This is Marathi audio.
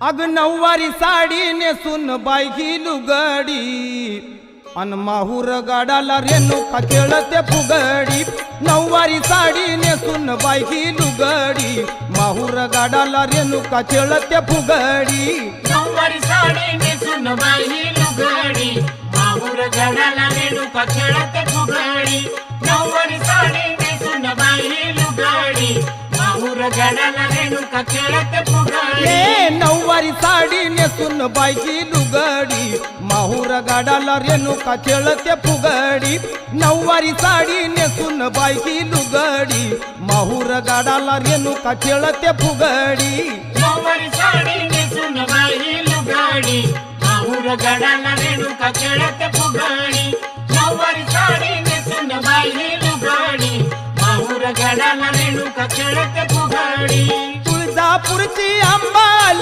अग नऊवारी साडी नेसून बाई ही लुगडी अन माहूर गाडाला रेणुका खेळते फुगडी। नऊवारी साडी नेसून बाई ही लुगडी माहूर गाडाला रेणुका खेळते फुगडी। नऊवारी साडी नेसून बाई ही लुगडी माहूर गाडाला रेणुका खेळते फुगडी। नऊवारी साडी नेसून बाई ही लुगडी माहूर गाडाला रेणुका खेळते फुगडी। नऊवारी साडी नेसून बाई ही लुगडी माहूर गाडाला रेणुका खेळते फुगडी। नऊवारी साडी नेसून बाई ही लुगडी माहूर गाडाला रेणुका खेळते फुगडी। नऊवारी साडी नेसून बाई ही लुगडी माहूर गाडाला रेणुका खेळते फुगडी। नऊवारी साडी नेसून बाई ही लुगडी माहूर गाडाला रेणुका खेळते फुगडी। तुळजापूरची अंबाली